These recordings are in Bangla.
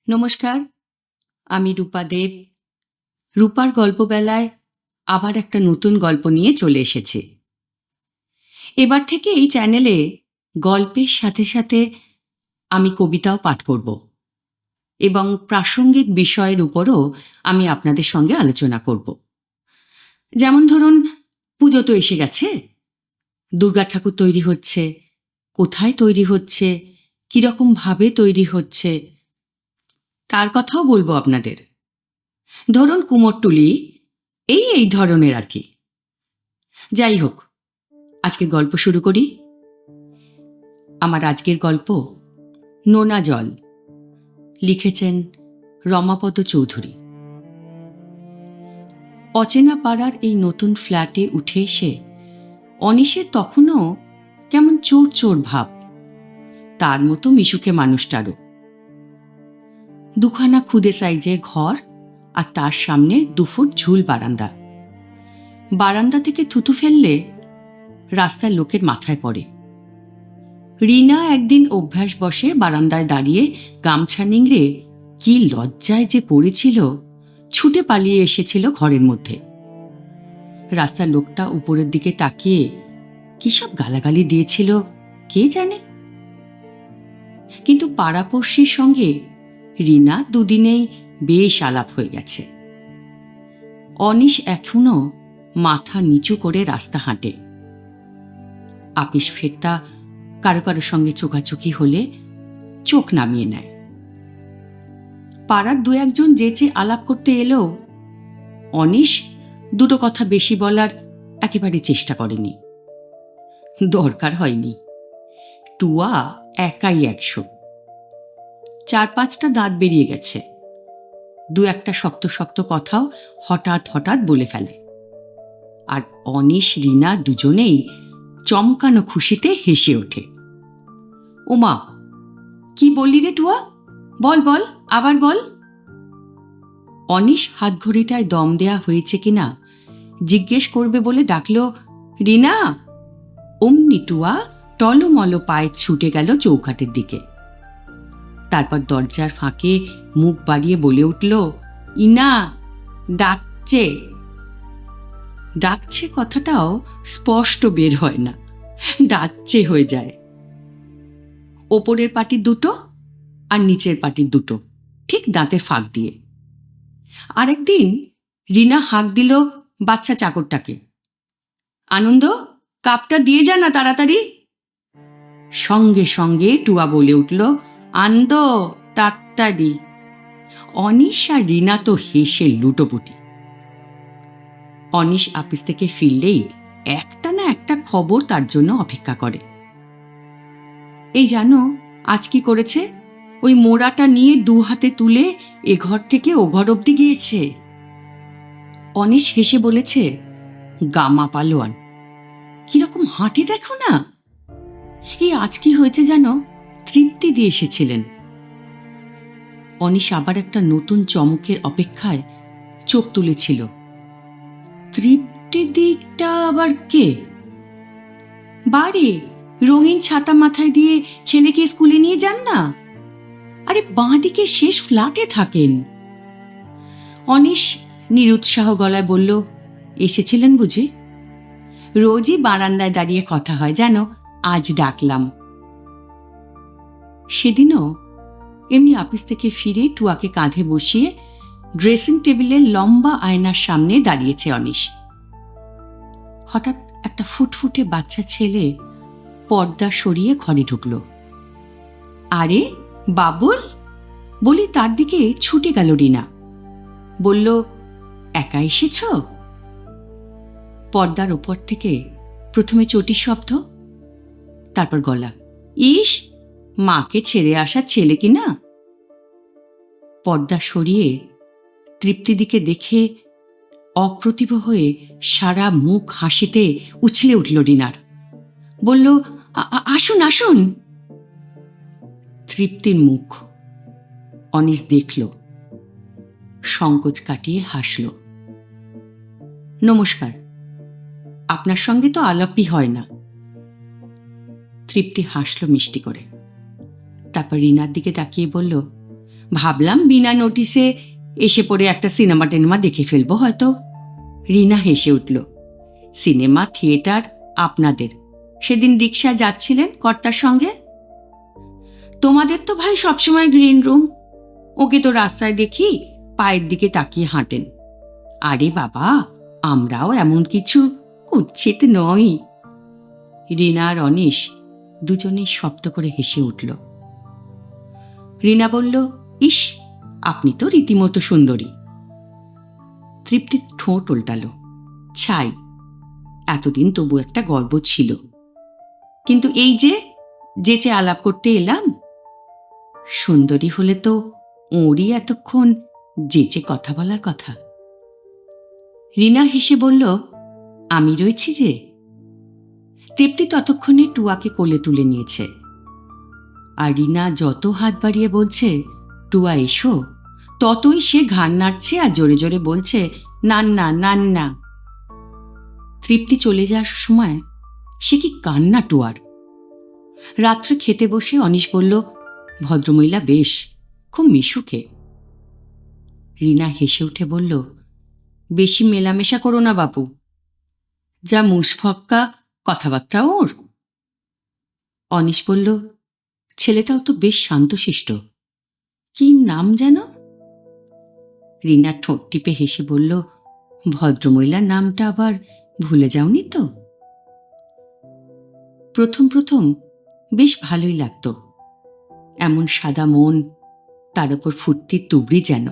নমস্কার, আমি রূপা দেব। রূপার গল্পবেলায় আবার একটা নতুন গল্প নিয়ে চলে এসেছি। এবার থেকে এই চ্যানেলে গল্পের সাথে সাথে আমি কবিতাও পাঠ করব এবং প্রাসঙ্গিক বিষয়ের উপরও আমি আপনাদের সঙ্গে আলোচনা করব। যেমন ধরুন, পুজো তো এসে গেছে, দুর্গা ঠাকুর তৈরি হচ্ছে, কোথায় তৈরি হচ্ছে, কীরকমভাবে তৈরি হচ্ছে, তার কথাও বলবো আপনাদের। ধরুন কুমোরটুলি, এই ধরনের আর কি। যাই হোক, আজকের গল্প শুরু করি। আমার আজকের গল্প নোনা জল, লিখেছেন রমাপদ চৌধুরী। অচেনা পাড়ার এই নতুন ফ্ল্যাটে উঠে এসে অনিশের তখনও কেমন চোর চোর ভাব, তার মতো মিশুকে মানুষটারও। দুখানা খুদে সাইজের ঘর আর তার সামনে 2 ফুট ঝুল বারান্দা। বারান্দা থেকে থুতু ফেললে রাস্তার লোকের মাথায় পড়ে। রিনা একদিন অভ্যাস বসে বারান্দায় দাঁড়িয়ে গামছা নিংড়ে কি লজ্জায় যে পড়েছিল, ছুটে পালিয়ে এসেছিল ঘরের মধ্যে। রাস্তার লোকটা উপরের দিকে তাকিয়ে কি সব গালাগালি দিয়েছিল কে জানে। কিন্তু পাড়াপড়শির সঙ্গে রিনা দুদিনেই বেশ আলাপ হয়ে গেছে। অনিশ এখনো মাথা নিচু করে রাস্তা হাঁটে। আপিস ফেরতা কারো কারো সঙ্গে চোখাচোখি হলে চোখ নামিয়ে নেয়। পাড়ার 2-1 যেচে আলাপ করতে এলেও অনিশ দুটো কথা বেশি বলার একেবারে চেষ্টা করেনি, দরকার হয়নি। টুয়া একাই 100। 4-5টা দাঁত বেরিয়ে গেছে, 2-1টা শক্ত শক্ত কথাও হঠাৎ হঠাৎ বলে ফেলে। আর অনিশ রিনা দুজনেই চমকানো খুশিতে হেসে ওঠে। ওমা, কি বললি রে টুয়া, বল বল, আবার বল। অনিশ হাতঘড়িটায় দম দেয়া হয়েছে কিনা জিজ্ঞেস করবে বলে ডাকল, রিনা। অমনি টুয়া টলমল পায়ে ছুটে গেল চৌকাঠের দিকে। তারপর দরজার ফাঁকে মুখ বাড়িয়ে বলে উঠল, ইনা ডাকছে। ডাকছে কথাটাও স্পষ্ট বের হয় না, ডাকছে হয়ে যায়। ওপরের পাটির 2টো আর নিচের পাটির 2টো ঠিক দাঁতের ফাঁক দিয়ে। আরেকদিন রিনা হাঁক দিল বাচ্চা চাকরটাকে, আনন্দ, কাপটা দিয়ে যা না তাড়াতাড়ি। সঙ্গে সঙ্গে টুয়া বলে উঠল, আনন্দ তাড়াতাড়ি। অনিশ আর রিনা তো হেসে লুটোপুটি। অনিশ আপিস থেকে ফিরলেই একটা না একটা খবর তার জন্য অপেক্ষা করে। এই জানো আজ কি করেছে? ওই মোড়াটা নিয়ে 2 হাতে তুলে এ ঘর থেকে ও ঘর অব্দি গিয়েছে। অনিশ হেসে বলেছে, গামা পালোয়ান, কিরকম হাঁটে দেখো না। এই আজ কি হয়েছে জানো, তৃপ্তি দিয়ে এসেছিলেন। অনিশ আবার একটা নতুন চমকের অপেক্ষায় চোখ তুলেছিল। তৃপ্তি দিকটা আবার কে? বাড়ি রঙিন ছাতা মাথায় দিয়ে ছেলেকে স্কুলে নিয়ে যান না? আরে বাঁ দিকে শেষ ফ্ল্যাটে থাকেন। অনিশ নিরুৎসাহ গলায় বলল, এসেছিলেন বুঝি? রোজই বারান্দায় দাঁড়িয়ে কথা হয় জানো, আজ ডাকলাম। সেদিনও এমনি আপিস থেকে ফিরে টুয়াকে কাঁধে বসিয়ে ড্রেসিং টেবিলের লম্বা আয়নার সামনে দাঁড়িয়েছে অনিশ। হঠাৎ একটা ফুটফুটে বাচ্চা ছেলে পর্দা সরিয়ে ঘরে ঢুকল। আরে বাবুল, বলি তার দিকে ছুটে গেল রিনা। বলল, একা এসেছ? পর্দার ওপর থেকে প্রথমে চটির শব্দ, তারপর গলা, ইস, মাকে ছেড়ে আসা ছেলে কিনা। পর্দা সরিয়ে তৃপ্তি দিকে দেখে অপ্রতিভ হয়ে সারা মুখ হাসিতে উছলে উঠল রিনার। বলল, আসুন আসুন। তৃপ্তির মুখ অনিশ দেখল, সংকোচ কাটিয়ে হাসল। নমস্কার, আপনার সঙ্গে তো আলাপই হয় না। তৃপ্তি হাসল মিষ্টি করে, তারপর রিনার দিকে তাকিয়ে বলল, ভাবলাম বিনা নোটিসে এসে পড়ে একটা সিনেমা টিনেমা দেখে ফেলবো হয়তো। রিনা হেসে উঠল। সিনেমা থিয়েটার আপনাদের, সেদিন রিকশায় যাচ্ছিলেন কর্তার সঙ্গে। তোমাদের তো ভাই সবসময় গ্রিন রুম, ওকে তো রাস্তায় দেখি পায়ের দিকে তাকিয়ে হাঁটেন। আরে বাবা, আমরাও এমন কিছু কুৎসিত নই। রিনা আর অনিশ দুজনেই শব্দ করে হেসে উঠল। রিনা বলল, ইস, আপনি তো রীতিমতো সুন্দরী। তৃপ্তির ঠোঁট উল্টালো। ছাই, এতদিন তবু একটা গর্ব ছিল, কিন্তু এই যে যেচে আলাপ করতে এলাম, সুন্দরী হলে তো ওরই এতক্ষণ যেচে কথা বলার কথা। রিনা হেসে বলল, আমি রয়েছি যে। তৃপ্তি ততক্ষণে টুয়াকে কোলে তুলে নিয়েছে, আর রিনা যত হাত বাড়িয়ে বলছে টুয়া এসো, ততই সে ঘাড় নাড়ছে আর জোরে জোরে বলছে, নান্না নান্না। তৃপ্তি চলে যাওয়ার সময় সে কি কান্না টুয়ার। রাত্রে খেতে বসে অনিশ বলল, ভদ্রমহিলা বেশ, খুব মিশুকে। রিনা হেসে উঠে বলল, বেশি মেলামেশা করো না বাপু, যা মুসফক্কা কথাবার্তা ওর। অনিশ বলল, ছেলেটাও তো বেশ শান্তশিষ্ট, কি নাম যেন? রিনা ঠোঁট টিপে হেসে বলল, ভদ্রমহিলার নামটা আবার ভুলে যাওনি তো? প্রথম প্রথম বেশ ভালোই লাগতো, এমন সাদা মন, তার উপর ফুর্তির তুবড়ি যেন।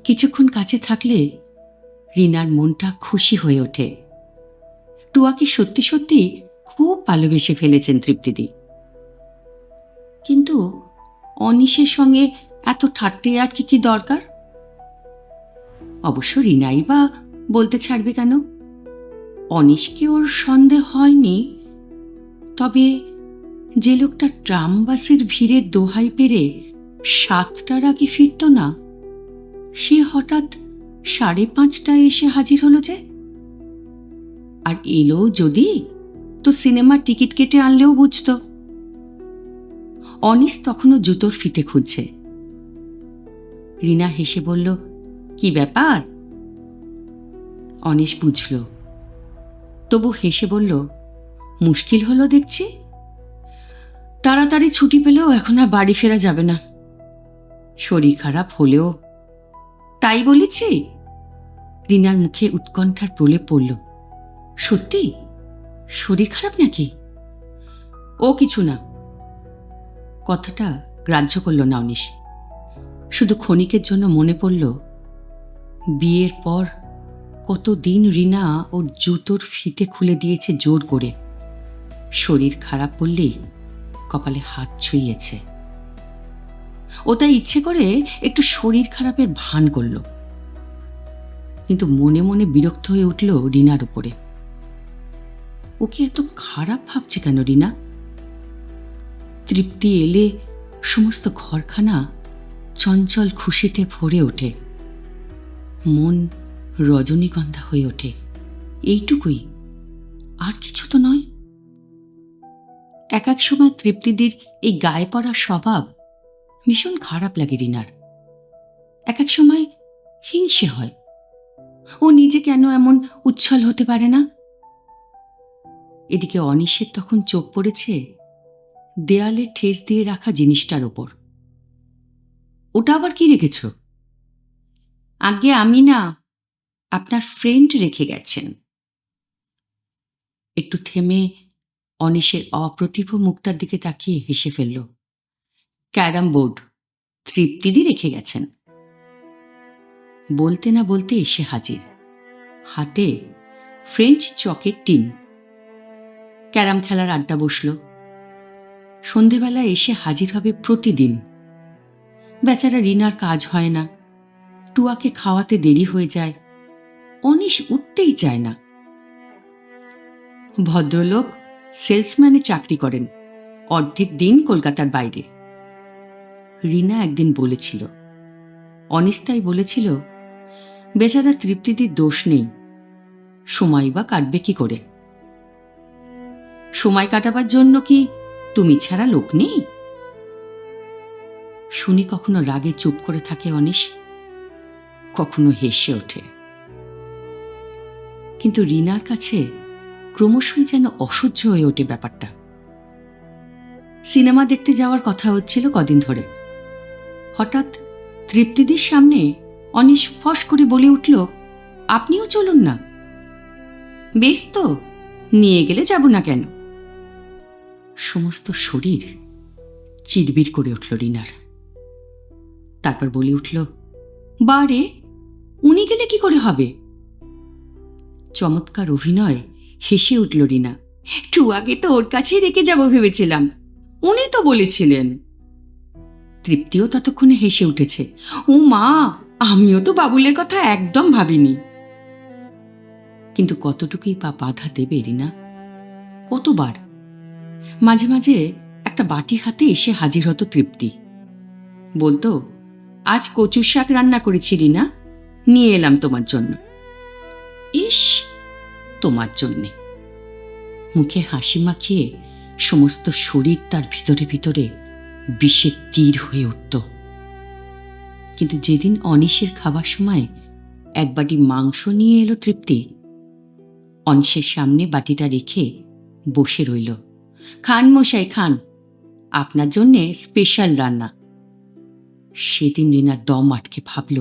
কিছুক্ষণ কাছে থাকলে রিনার মনটা খুশি হয়ে ওঠে। টুয়াকে সত্যি সত্যি খুব ভালোবেসে ফেলেছেন তৃপ্তিদি। কিন্তু অনিশের সঙ্গে এত ঠাট্টে আর কি দরকার? অবশ্য রিনাই বা বলতে ছাড়বে কেন? অনিশকে ওর সন্দেহ হয়নি, তবে যে লোকটা ট্রাম বাসের ভিড়ের দোহাই পেরে 7টার আগে ফিরত না, সে হঠাৎ 5:30টায় এসে হাজির হলো যে। আর এলো যদি, তো সিনেমার টিকিট কেটে আনলেও বুঝত। অনিশ তখনও জুতোর ফিতে খুঁজছে। রিনা হেসে বলল, কি ব্যাপার? অনিশ বুঝল, তবু হেসে বলল, মুশকিল হলো দেখছি। তাড়াতাড়ি ছুটি পেলেও এখন আর বাড়ি ফেরা যাবে না, শরীর খারাপ হলেও। তাই বলেছি? রিনার মুখে উৎকণ্ঠার প্রলেপ পড়ল। সত্যি শরীর খারাপ নাকি? ও কিছু না। কথাটা গ্রাহ্য করল না অনিশ। শুধু ক্ষণিকের জন্য মনে পড়ল, বিয়ের পর কতদিন রিনা ওর জুতোর ফিতে খুলে দিয়েছে জোর করে। শরীর খারাপ বললেই কপালে হাত ছুঁয়েছে। ও তাই ইচ্ছে করে একটু শরীর খারাপের ভান করল, কিন্তু মনে মনে বিরক্ত হয়ে উঠল রিনার উপরে। ওকে এত খারাপ ভাবছে কেন রিনা? তৃপ্তি এলে সমস্ত ঘরখানা চঞ্চল খুশিতে ভরে ওঠে, মন রজনীগন্ধা হয়ে ওঠে, এইটুকুই, আর কিছু তো নয়। এক এক সময় তৃপ্তিদির এই গায়ে পড়া স্বভাব ভীষণ খারাপ লাগে রিনার। এক এক সময় হিংসে হয়, ও নিজে কেন এমন উচ্ছল হতে পারে না। এদিকে অনিশের তখন চোখ পড়েছে দেয়ালে ঠেস দিয়ে রাখা জিনিসটার ওপর। ওটা আবার কি রেখেছ? আগে আমি না, আপনার ফ্রেন্ড রেখে গেছেন। একটু থেমে অনিশের অপ্রতিভ মুখটার দিকে তাকিয়ে হেসে ফেলল। ক্যারাম বোর্ড তৃপ্তিদি রেখে গেছেন। বলতে না বলতে এসে হাজির, হাতে ফ্রেঞ্চ চকের টিন। ক্যারাম খেলার আড্ডা বসল। সন্ধেবেলা এসে হাজির হবে প্রতিদিন। বেচারা রিনার কাজ হয় না, টুয়াকে খাওয়াতে দেরি হয়ে যায়, অনিশ উঠতেই চায় না। ভদ্রলোক সেলসম্যানে চাকরি করেন, অর্ধেক দিন কলকাতার বাইরে। রিনা একদিন বলেছিল, অনিশ তাই বলেছিল, বেচারা তৃপ্তিদির দোষ নেই, সময় বা কাটবে কি করে? সময় কাটাবার জন্য কি তুমি ছাড়া লোক নেই? শুনি কখনো রাগে চুপ করে থাকে অনিশ, কখনো হেসে ওঠে। কিন্তু রিনার কাছে ক্রমশই যেন অসহ্য হয়ে ওঠে ব্যাপারটা। সিনেমা দেখতে যাওয়ার কথা হচ্ছিল কদিন ধরে। হঠাৎ তৃপ্তিদির সামনে অনিশ ফস করে বলে উঠল, আপনিও চলুন না। বেশ তো, নিয়ে গেলে যাব না কেন? সমস্ত শরীর চিরবির করে উঠল রিনার। তারপর বলে উঠল, বারে, উনি গেলে কি করে হবে? চমৎকার অভিনয় হেসে উঠল রিনা। একটু আগে তো ওর কাছেই রেখে যাব ভেবেছিলাম, উনি তো বলেছিলেন। তৃপ্তিও ততক্ষণে হেসে উঠেছে, ও মা, আমিও তো বাবুলের কথা একদম ভাবিনি। কিন্তু কতটুকুই বা বাধা দেবে রিনা? কতবার? মাঝে মাঝে একটা বাটি হাতে এসে হাজির হতো তৃপ্তি, বলতো, আজ কচুর শাক রান্না করেছি রিনা, নিয়ে এলাম তোমার জন্য। ইস, তোমার জন্যে। মুখে হাসি মাখিয়ে সমস্ত শরীর তার ভিতরে ভিতরে বিষের তীর হয়ে উঠত। কিন্তু যেদিন অনিশের খাবার সময় এক বাটি মাংস নিয়ে এলো তৃপ্তি, অনিশের সামনে বাটিটা রেখে বসে রইল। খান মশাই খান, আপনার জন্যে স্পেশাল রান্না। সেদিন রিনা দম আটকে ভাবল,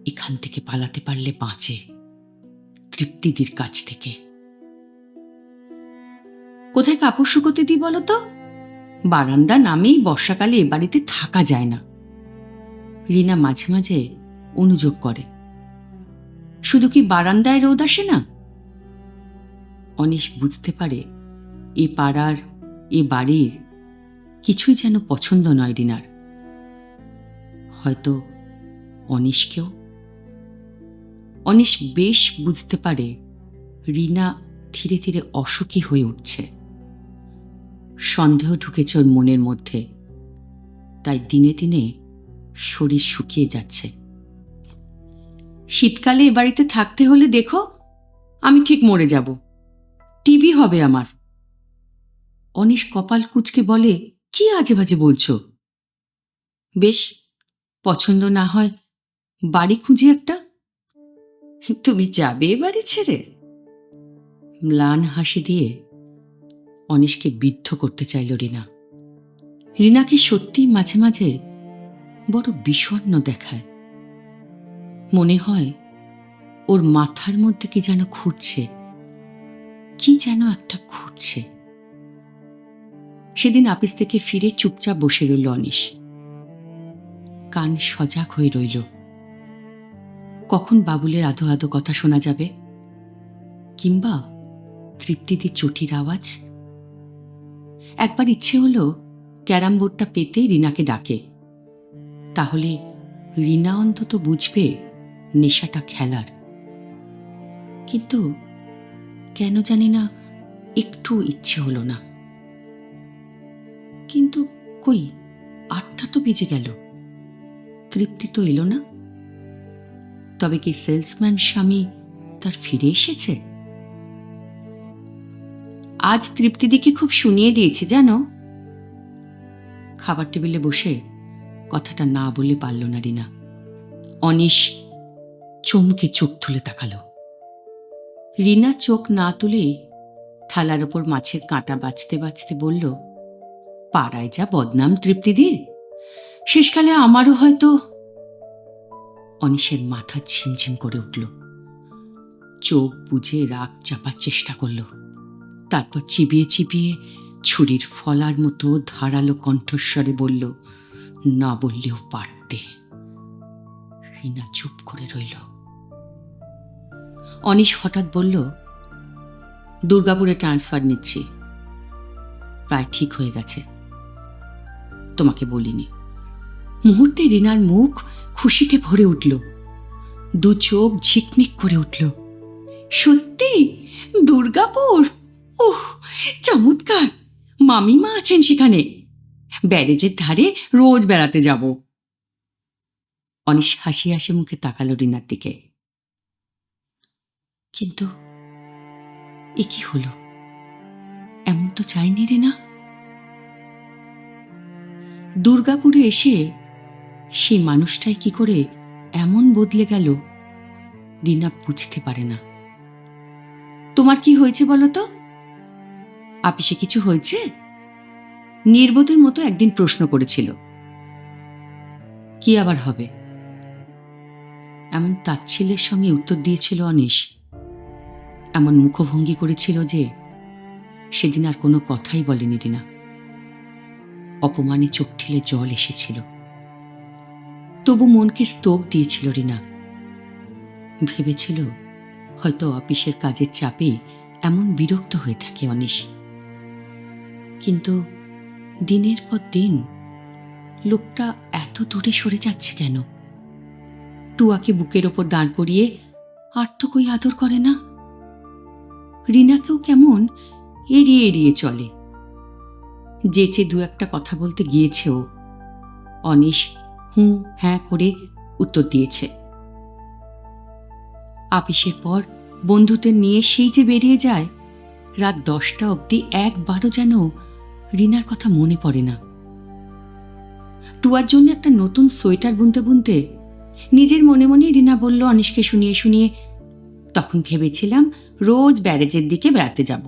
এখান থেকে পালাতে পারলে বাঁচে, তৃপ্তিদির কাছ থেকে। কোথায় কাপড় শুকোতে দিই বলো তো? বারান্দা নামেই বর্ষাকালে এ বাড়িতে থাকা যায় না। রিনা মাঝে মাঝে অনুযোগ করে, শুধু কি বারান্দায় রোদ আসে না? অনিশ বুঝতে পারে এ পাড়ার, এ বাড়ির কিছুই যেন পছন্দ নয় রিনার। হয়তো অনিশকেও। অনিশ বেশ বুঝতে পারে রিনা ধীরে ধীরে অসুখী হয়ে উঠছে। সন্দেহ ঢুকেছে ওর মনের মধ্যে, তাই দিনে দিনে শরীর শুকিয়ে যাচ্ছে। শীতকালে এ বাড়িতে থাকতে হলে দেখো আমি ঠিক মরে যাব, টিবি হবে আমার। অনিশ কপাল কুঁচকে বলে, কি আজে বাজে বলছো? বেশ, পছন্দ না হয় বাড়ি খুঁজি একটা। তুমি যাবে এ বাড়ি ছেড়ে? ম্লান হাসি দিয়ে অনিশকে বিদ্ধ করতে চাইল রিনা। রিনাকে সত্যি মাঝে মাঝে বড় বিষণ্ণ দেখায়। মনে হয় ওর মাথার মধ্যে কি যেন ঘুরছে, কি যেন একটা ঘুরছে। সেদিন অফিস থেকে ফিরে চুপচাপ বসে রইল অনিশ। কান সজাগ হয়ে রইল, কখন বাবুলের আধো আধো কথা শোনা যাবে, কিংবা তৃপ্তিদির চটির আওয়াজ। একবার ইচ্ছে হলো ক্যারাম বোর্ডটা পেতেই রিনাকে ডাকে, তাহলে রিনা অন্তত বুঝবে নেশাটা খেলার। কিন্তু কেন জানি না একটু ইচ্ছে হলো না। কিন্তু কই, 8টা তো বেজে গেল, তৃপ্তি তো এলো না। তবে কি সেলসম্যান স্বামী তার ফিরে এসেছে? আজ তৃপ্তিদিকে খুব শুনিয়ে দিয়েছে জানো। খাবার টেবিলে বসে কথাটা না বলে পারল না রিনা। অনিশ চমকে চোখ তুলে তাকালো। রিনা চোখ না তুলেই থালার ওপর মাছের কাঁটা বাছতে বাছতে বলল, পাড়ায় যা বদনাম তৃপ্তিদির, শেষকালে আমারও হয়তো। অনিশের মাথা ঝিমঝিম করে উঠল। চোখ বুজে রাগ চাপার চেষ্টা করল, তারপর চিবিয়ে চিবিয়ে ছুরির ফলার মতো ধারালো কণ্ঠস্বরে বলল, না বললেও পারতে। রিনা চুপ করে রইল। অনিশ হঠাৎ বলল, দুর্গাপুরে ট্রান্সফার নিচ্ছি, প্রায় ঠিক হয়ে গেছে, তোমাকে বলিনি। মুহূর্তে রিনার মুখ খুশিতে ভরে উঠল, দু চোখ ঝিকমিক করে উঠল। সত্যি? দুর্গাপুর? ওহ, চমৎকার! মামিমা আছেন সেখানে, ব্যারেজের ধারে রোজ বেড়াতে যাব। অনিশ হাসি হাসি মুখে তাকালো রিনার দিকে। কিন্তু এ কি হলো? এমন তো চাইনি রিনা। দুর্গাপুরে এসে সেই মানুষটাই কি করে এমন বদলে গেল রিনা বুঝতে পারে না। তোমার কি হয়েছে বলো তো? আপিসে কিছু হয়েছে? নির্বোধের মতো একদিন প্রশ্ন করেছিল। কি আবার হবে? এমন তাচ্ছিল্যের সঙ্গে উত্তর দিয়েছিল অনিশ, এমন মুখভঙ্গি করেছিল যে সেদিন আর কোনো কথাই বলেনি রিনা। অপমানে চোখ ঠেলে জল এসেছিল, তবু মনকে স্তোক দিয়েছিল রিনা। ভেবেছিল হয়তো অফিসের কাজের চাপে এমন বিরক্ত হয়ে থাকে অনিশ। কিন্তু দিনের পর দিন লোকটা এত দূরে সরে যাচ্ছে কেন? টুয়াকে বুকের ওপর দাঁড় করিয়ে আর তো কই আদর করে না। রিনাকেও কেমন এড়িয়ে এড়িয়ে চলে। যেচে দু একটা কথা বলতে গিয়েছেও, অনিশ হুঁ হ্যাঁ করে উত্তর দিয়েছে। আপিসের পর বন্ধুদের নিয়ে সেই যে বেরিয়ে যায়, রাত 10টা অবধি একবারও যেন রিনার কথা মনে পড়ে না। টুয়ার জন্য একটা নতুন সোয়েটার বুনতে বুনতে নিজের মনে মনে রিনা বলল অনিশকে শুনিয়ে শুনিয়ে, তখন ভেবেছিলাম রোজ ব্যারেজের দিকে বেড়াতে যাব।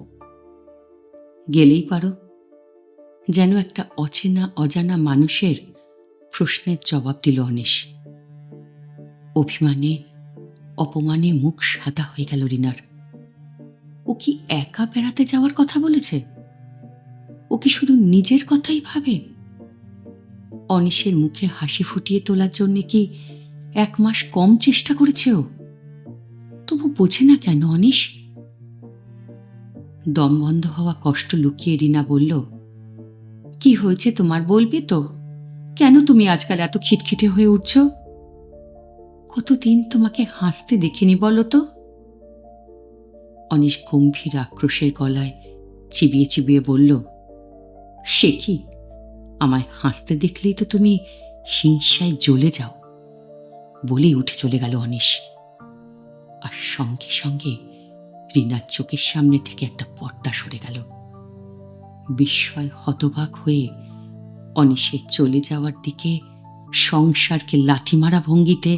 গেলেই পারো। যেন একটা অচেনা অজানা মানুষের প্রশ্নের জবাব দিল অনিশ। অভিমানে অপমানে মুখ সাদা হয়ে গেল রিনার। ও কি একা বেড়াতে যাওয়ার কথা বলেছে? ও কি শুধু নিজের কথাই ভাবে? অনিশের মুখে হাসি ফুটিয়ে তোলার জন্য কি 1 মাস কম চেষ্টা করেছে ও? তবু বোঝে না কেন অনিশ? দম বন্ধ হওয়া কষ্ট লুকিয়ে রিনা বলল, কি হয়েছে তোমার, বলবে তো? কেন তুমি আজকাল এত খিটখিটে হয়ে উঠছ? কতদিন তোমাকে হাসতে দেখিনি বলো তো? অনিশ গম্ভীর আক্রোশের গলায় চিবিয়ে চিবিয়ে বলল, সে কি, আমায় হাসতে দেখলেই তো তুমি হিংসায় জ্বলে যাও। বলেই উঠে চলে গেল অনিশ। আর সঙ্গে সঙ্গে রিনার চোখের সামনে থেকে একটা পর্দা সরে গেল। বিস্ময় হতবাক হয়ে অনিশের চলে যাওয়ার দিকে সংসারকে লাথি মারা ভঙ্গিতে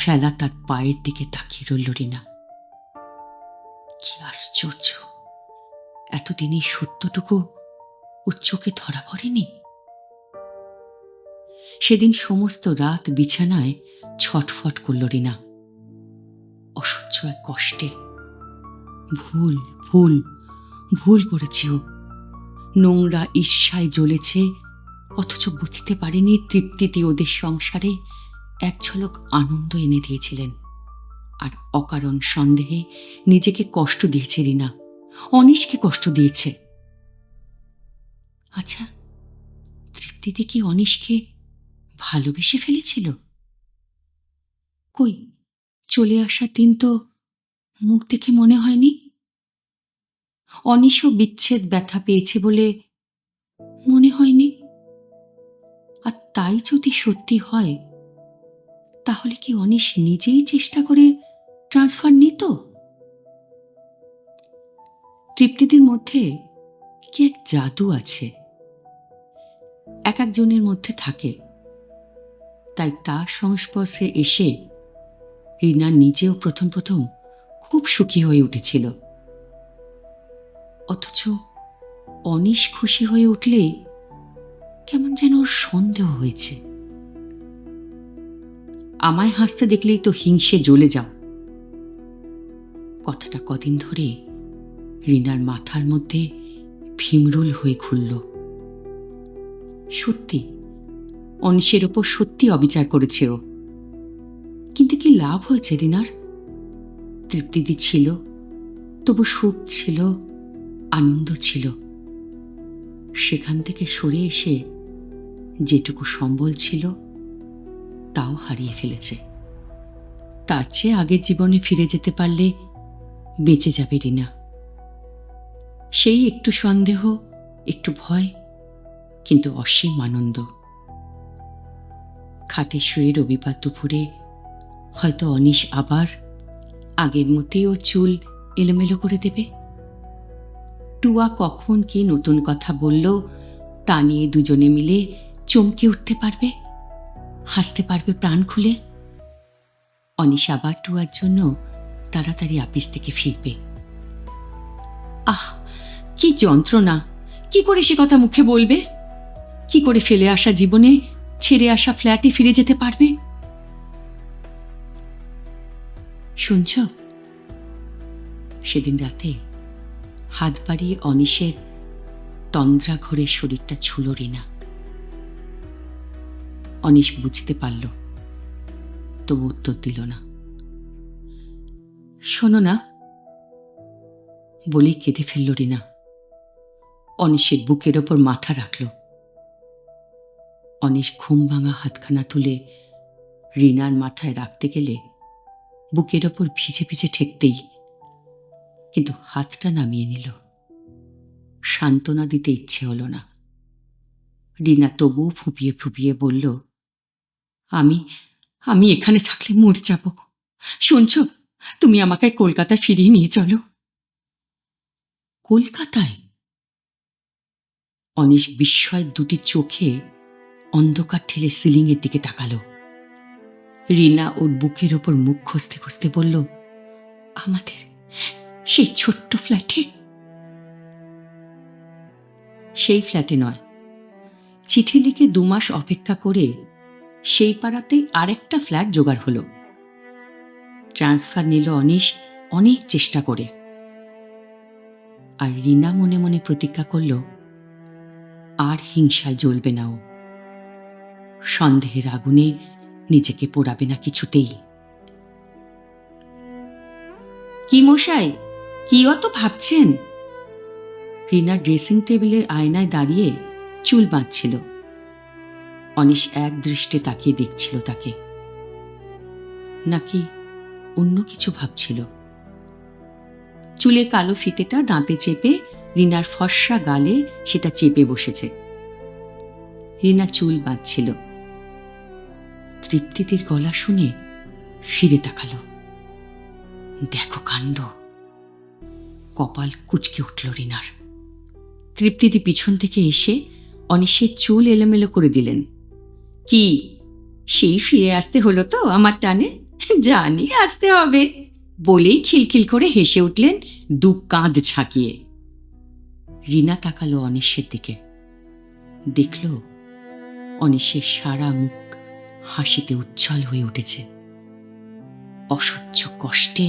ফেলা তার পায়ের দিকে তাকিয়ে রইল রিনা। কি আশ্চর্য, এতদিনই সত্যটুকু ওর চোখে ধরা পড়েনি। সেদিন সমস্ত রাত বিছানায় ছটফট করল রিনা, অসহ্য এক কষ্টে। ভুল ভুল ভুল করেছি ও। নোংরা ঈর্ষায় জ্বলেছে, অথচ বুঝতে পারেনি তৃপ্তিতে ওদের সংসারে এক ঝলক আনন্দ এনে দিয়েছিলেন। আর অকারণ সন্দেহে নিজেকে কষ্ট দিয়েছে রিনা, অনিশকে কষ্ট দিয়েছে। আচ্ছা, তৃপ্তিতে কি অনিশকে ভালোবেসে ফেলেছিল? কই, চলে আসার দিন তো মুখ দেখে মনে হয়নি। অনিশও বিচ্ছেদ ব্যথা পেয়েছে বলে মনে হয়নি। আর তাই যদি সত্যি হয়, তাহলে কি অনিশ নিজেই চেষ্টা করে ট্রান্সফার নিত? তৃপ্তিদের মধ্যে কি এক জাদু আছে, এক একজনের মধ্যে থাকে। তাই তার সংস্পর্শে এসে রিনা নিজেও প্রথম প্রথম খুব সুখী হয়ে উঠেছিল। অথচ অনিশ খুশি হয়ে উঠলেই কেমন যেন ওর সন্দেহ হয়েছে। আমায় হাসতে দেখলেই তো হিংসে জ্বলে যাও। কথাটা কদিন ধরে রিনার মাথার মধ্যে ভীমরুল হয়ে ঘুরল। সত্যি অনিশের ওপর সত্যি অবিচার করেছে ও। কিন্তু কি লাভ হয়েছে রিনার? তৃপ্তিদি ছিল, তবু সুখ ছিল, আনন্দ ছিল। সেখান থেকে সরে এসে যেটুকু সম্বল ছিল তাও হারিয়ে ফেলেছে। তার চেয়ে আগের জীবনে ফিরে যেতে পারলে বেঁচে যাবে রিনা। সেই একটু সন্দেহ, একটু ভয়, কিন্তু অসীম আনন্দ। খাটে শুয়ে রবিবার দুপুরে হয়তো অনিশ আবার আগের মতোই ওর চুল এলোমেলো করে দেবে। টুয়া কখন কি নতুন কথা বলল তা নিয়ে দুজনে মিলে চমকে উঠতে পারবে, হাসতে পারবে প্রাণ খুলে। অনিশ আবার টুয়ার জন্য তাড়াতাড়ি আপিস থেকে ফিরবে। আহ, কি যন্ত্রণা! কি করে সে কথা মুখে বলবে? কি করে ফেলে আসা জীবনে ছেড়ে আসা ফ্ল্যাটে ফিরে যেতে পারবে? শুনছ? সেদিন রাতে হাত বাড়িয়ে অনিশের তন্দ্রা ঘোরের শরীরটা ছুঁল রিনা। অনিশ বুঝতে পারল, তবু উত্তর দিল না। শোনো না, বলেই কেঁদে ফেলল রিনা। অনিশের বুকের ওপর মাথা রাখল। অনিশ ঘুম ভাঙা হাতখানা তুলে রিনার মাথায় রাখতে গেলে বুকের ওপর ভিজে ভিজে ঠেকতেই কিন্তু হাতটা নামিয়ে নিল। সান্ত্বনা দিতে ইচ্ছে হলো না। রিনা তবুও ফুঁপিয়ে ফুঁপিয়ে বলল, আমি আমি এখানে থাকলে মরে যাব। শুনছ, তুমি আমাকে কলকাতায় ফিরিয়ে নিয়ে চলো। কলকাতায়? অনিশ বিস্ময় দুটি চোখে অন্ধকার ঠেলে সিলিংয়ের দিকে তাকালো। রিনা ওর বুকের ওপর মুখ খুঁজতে খুঁজতে বলল, আমাদের সেই ছোট্ট ফ্ল্যাটে। সেই ফ্ল্যাটে নয়, চিঠি লিখে 2 মাস অপেক্ষা করে সেই পাড়াতেই আরেকটা ফ্ল্যাট জোগাড় হলো। ট্রান্সফার নিল অনিশ অনেক চেষ্টা করে। আর রিনা মনে মনে প্রতিজ্ঞা করল, আর হিংসায় জ্বলবে না ও। সন্দেহের আগুনে নিজেকে পোড়াবে না কিছুতেই। কি মশাই, কি অত ভাবছেন? রিনা ড্রেসিং টেবিলের আয়নায় দাঁড়িয়ে চুল বাঁধছিল। অনিশ এক দৃষ্টে তাকিয়ে দেখছিল তাকে। নাকি অন্য কিছু ভাবছিল? চুলে কালো ফিতেটা দাঁতে চেপে রিনার ফর্সা গালে সেটা চেপে বসেছে। রিনা চুল বাঁধছিল। তৃপ্তিদির গলা শুনে ফিরে তাকালো। দেখো কাণ্ড! কপাল কুঁচকে উঠল রিনার। তৃপ্তিদি পিছন থেকে এসে অনিশের চুল এলোমেলো করে দিলেন। কি, সেই ফিরে আসতে হলো তো আমার টানে? জানি আসতে হবে, বলেই খিলখিল করে হেসে উঠলেন 2 কাঁধ ঝাঁকিয়ে। রিনা তাকালো অনিশের দিকে। দেখল অনিশের সারা মুখ হাসিতে উজ্জ্বল হয়ে উঠেছে। অসহ্য কষ্টে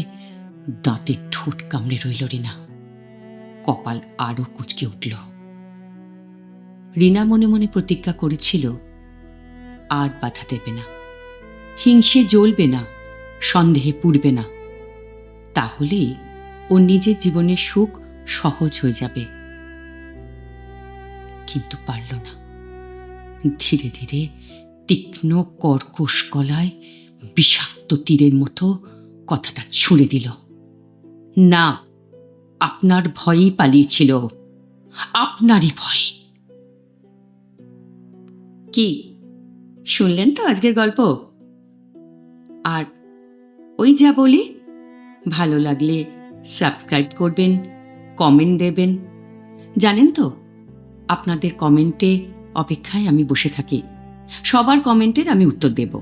দাঁতের ঠোঁট কামড়ে রইল রিনা। কপাল আরো কুঁচকে উঠল। রিনা মনে মনে প্রতিজ্ঞা করেছিল, আর বাধা দেবে না, হিংসে জ্বলবে না, সন্দেহে পুড়বে না। তাহলেই ওর নিজের জীবনের সুখ সহজ হয়ে যাবে। কিন্তু পারল না। ধীরে ধীরে তীক্ষ্ণ কর্কশ গলায় বিষাক্ত তীরের মতো কথাটা ছুঁড়ে দিল, না, আপনার ভয়েই পালিয়েছিল, আপনারই ভয়। কি শুনলেন তো আজকের গল্প? আর ওই যা বলি, ভালো লাগলে সাবস্ক্রাইব করবেন, কমেন্ট দেবেন। জানেন তো, আপনাদের কমেন্টে অপেক্ষায় আমি বসে থাকি। সবার কমেন্টের আমি উত্তর দেব।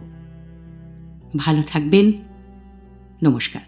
ভালো থাকবেন। নমস্কার।